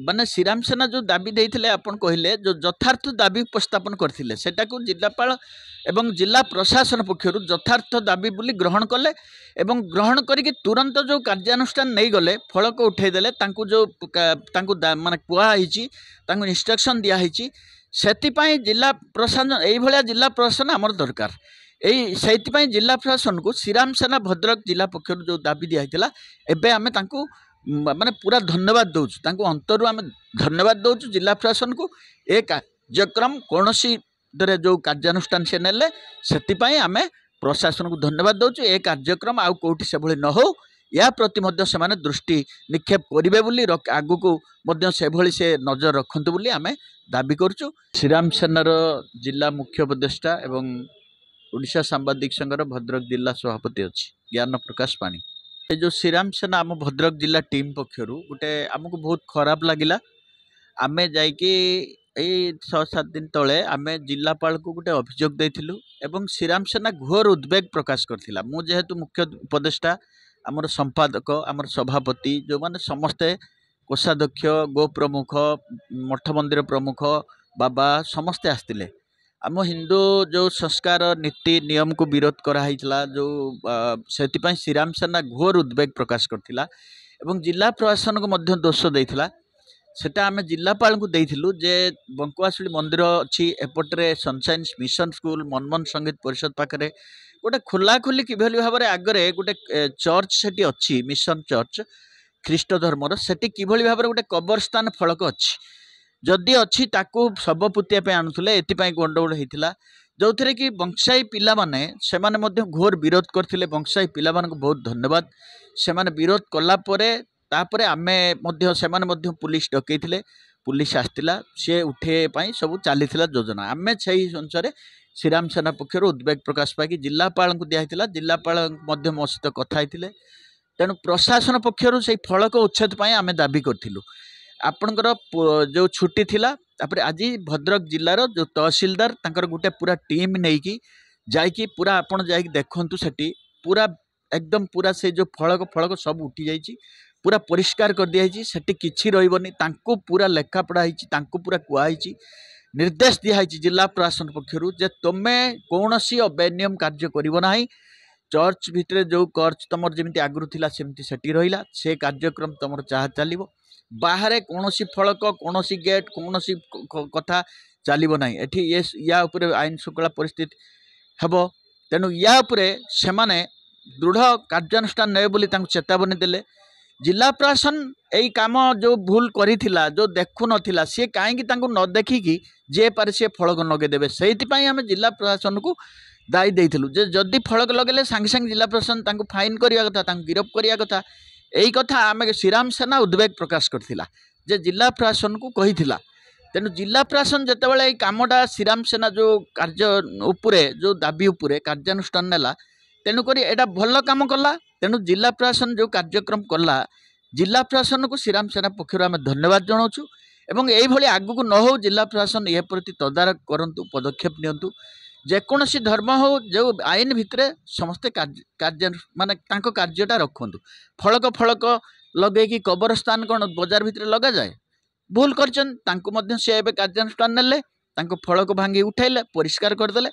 माने श्रीराम सेना जो दाबी देते आपन कहले जो यथार्थ दाबी उपस्थापन करथिले सेटाकू जिलापाल एवं जिला प्रशासन पक्षर यथार्थ दाबी बोली ग्रहण कले एवं ग्रहण करके तुरंत जो कार्यानुष्ठान नहीं गले फलक उठेदेले जो माने कुआई इंस्ट्रक्शन दिखाई से जिला प्रशासन यही जिला प्रशासन आमर दरकार यही से जिला प्रशासन को श्रीराम सेना भद्रक जिला पक्षर जो दाबी दिखाई एवं आम माने पूरा धन्यवाद दौचु अंतरु आम धन्यवाद दौचु जिला प्रशासन को ए कार्यक्रम कौन जो कार्यानुष्ठान से नेले से आम प्रशासन को धन्यवाद दौचु ए कार्यक्रम आउ कौटी से भली न हो या प्रति से माने दृष्टि निक्षेप करेंगे बोली आगु को से नजर रखु बोली आम दाबी करुचु। श्रीराम सेनार जिला मुख्य उपदेष्टा एवं ओडिशा सांबादिक संघर भद्रक जिला सभापति अच्छी ज्ञान प्रकाश पाणी ये जो श्रीराम सेना आम भद्रक जिला टीम पक्षर गोटे आमको बहुत खराब लगिला आम जाइकी 6-7 दिन तले आम जिलापाल को गोटे अभियोग देथिलु एवं श्रीराम सेना घोर उद्वेग प्रकाश करथिला मु जेहेतु मुख्य उपदेष्टा आमर संपादक आमर सभापति जो माने समस्ते कोषाध्यक्ष गो प्रमुख मठ मंदिर प्रमुख बाबा समस्ते आसतिले आम हिंदू जो संस्कार नीति नियम को विरोध कराइला जो से श्रीराम सेना घोर उद्वेग प्रकाश करथिला एवं जिला प्रशासन को मध्य दोष देथिला सेटा आम जिलापाल को देथिलु जे बंकुआशुली मंदिर अच्छी एपटे सनशाइन मिशन स्कूल मनमोहन संगीत परिषद पाखे गोटे खोलाखोली किभली भाव में आगरे गोटे चर्च सेठी अच्छी मिशन चर्च ख्रीष्ट धर्मर सेठी किभली भाव में गोटे कबरस्तान फलक अच्छी जदि अच्छी ताकू शव पुतिया आणुले एपाई गंडगोल होता जो थे कि बंशाई पिला माने से माने घोर विरोध करथिले बंशाई पिला मानक बहुत धन्यवाद से माने विरोध कला परे तापरे आमे से माने पुलिस डकईथिले पुलिस आसला सी उठे सब चली योजना आमे से अनुसार श्रीराम सेना पक्षर उद्वेग प्रकाश पाकि जिलापाल को दिखाई जिलापाल मो सहित कथा तेणु प्रशासन पक्षर से फलक उच्छेद आम दाबी करूँ आपणकर जो छुट्टी थिला तापर आज भद्रक जिलार जो तहसीलदार तांकर गोटे पूरा टीम नहीं जाइकी पूरा आपन जाइकी देखंतु सेठी पूरा एकदम पूरा से जो फलक फलक सब उठी जाइए पूरा परिष्कार कर दिखाई सेठी किछि रहिबनी तांको पूरा लेखा पढ़ा तांको पूरा कुआई निर्देश दिखाई जिला प्रशासन पक्षर जे तुमे कौन अबेनियम कार्य करिवो नाही चर्च भितर जो कर्च तुम जमी आगु थिला सेमती सेठी रहिला से कार्यक्रम तुम चाह चलिबो बाहर कौन फलक कौन गेट कौन कथा चलो ना ये या उपरे आईन श्रृंखला परिस्थिति हेब तेणु या उपरे से माने दृढ़ कार्यानुष्ठान ने बोली चेतावनी देले जिला प्रशासन यही काम जो भूल करिथिला जो देखु नथिला सी कहीं न देखिकी जे पारे सी फलक लगेदेवे से आम जिला प्रशासन को दायी देइथिलु जे जदि फलक लगेले सांगे सांगे जिला प्रशासन फाइन करिया कथा गिरफ करिया कथा यही कथा आम श्रीराम सेना उद्वेग प्रकाश करथिला जे जिला प्रशासन को कहिथिला तेणु जिला प्रशासन जितेबाला कामटा श्रीराम सेना जो कार्य उपरे जो दाबी उपरे कार्यानुष्ठान नेला तेणुक एटा भल काम कला तेणु जिला प्रशासन जो कार्यक्रम कला जिला प्रशासन को श्रीराम सेना पक्षर आम धन्यवाद जनाऊँ एवं यही आगू न हो जिला प्रशासन ए प्रति तदारख करंतु पदक्षेप नियंतु जेकोसी धर्म हो जो आईन भितर समस्ते कार्य माने तांको कार्यटा रखु फलक फलक लगे कबरस्तान कौन बजार भितर लगा जाए भूल कर कार्यानुष्ठान नेले फलक भांगी उठाइले परिष्कार करदेले